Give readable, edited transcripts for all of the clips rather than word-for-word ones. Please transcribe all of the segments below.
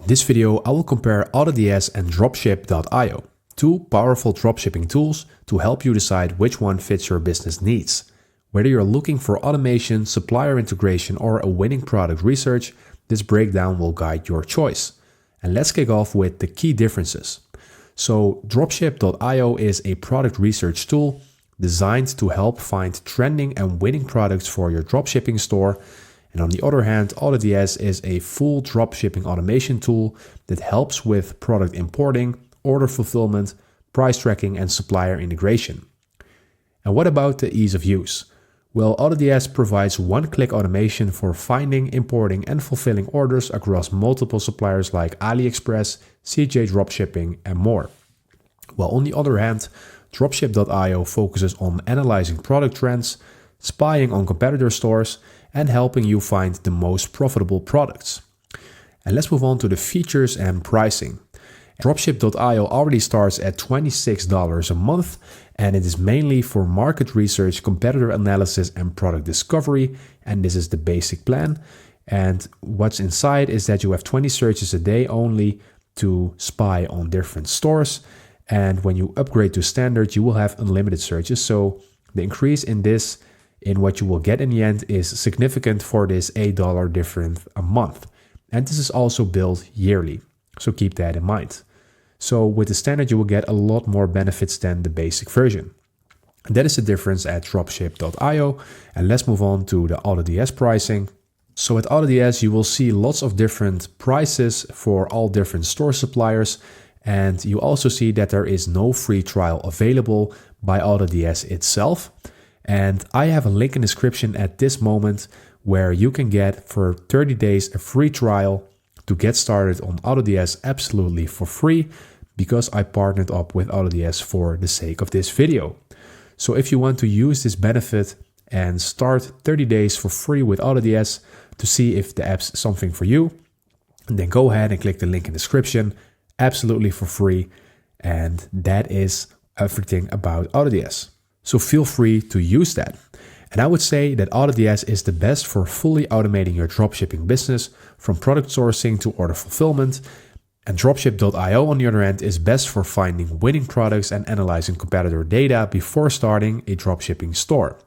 This video, I will compare AutoDS and Dropship.io, two powerful dropshipping tools to help you decide which one fits your business needs. Whether you're looking for automation, supplier integration, or a winning product research, this breakdown will guide your choice. And let's kick off with the key differences. So Dropship.io is a product research tool designed to help find trending and winning products for your dropshipping store. And on the other hand, AutoDS is a full dropshipping automation tool that helps with product importing, order fulfillment, price tracking, and supplier integration. And what about the ease of use? Well, AutoDS provides one-click automation for finding, importing, and fulfilling orders across multiple suppliers like AliExpress, CJ Dropshipping, and more. While on the other hand, Dropship.io focuses on analyzing product trends, spying on competitor stores, and helping you find the most profitable products. And let's move on to the features and pricing. Dropship.io already starts at $26 a month, and it is mainly for market research, competitor analysis, and product discovery. And this is the basic plan. And what's inside is that you have 20 searches a day only to spy on different stores. And when you upgrade to standard, you will have unlimited searches. So the increase in what you will get in the end is significant for this $8 difference a month. And this is also billed yearly. So keep that in mind. So with the standard, you will get a lot more benefits than the basic version. And that is the difference at Dropship.io. And let's move on to the AutoDS pricing. So at AutoDS, you will see lots of different prices for all different store suppliers. And you also see that there is no free trial available by AutoDS itself. And I have a link in the description at this moment where you can get for 30 days a free trial to get started on AutoDS absolutely for free, because I partnered up with AutoDS for the sake of this video. So if you want to use this benefit and start 30 days for free with AutoDS to see if the app's something for you, then go ahead and click the link in the description absolutely for free. And that is everything about AutoDS. So feel free to use that. And I would say that AutoDS is the best for fully automating your dropshipping business, from product sourcing to order fulfillment. And Dropship.io, on the other hand, is best for finding winning products and analyzing competitor data before starting a dropshipping store.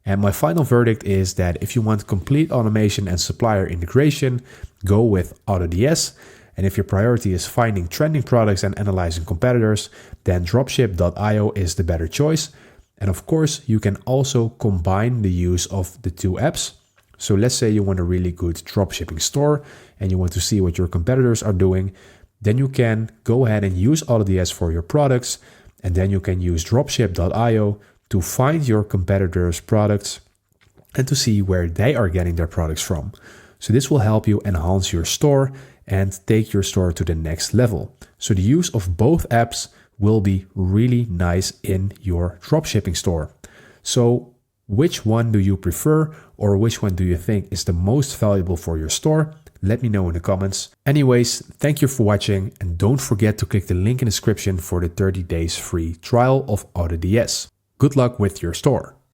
And my final verdict is that if you want complete automation and supplier integration, go with AutoDS. And if your priority is finding trending products and analyzing competitors, then Dropship.io is the better choice. And of course, you can also combine the use of the two apps. So let's say you want a really good dropshipping store and you want to see what your competitors are doing. Then you can go ahead and use AutoDS for your products. And then you can use Dropship.io to find your competitors' products and to see where they are getting their products from. So this will help you enhance your store and take your store to the next level. So the use of both apps will be really nice in your dropshipping store. So which one do you prefer, or which one do you think is the most valuable for your store? Let me know in the comments. Anyways, thank you for watching, and don't forget to click the link in the description for the 30 days free trial of AutoDS. Good luck with your store.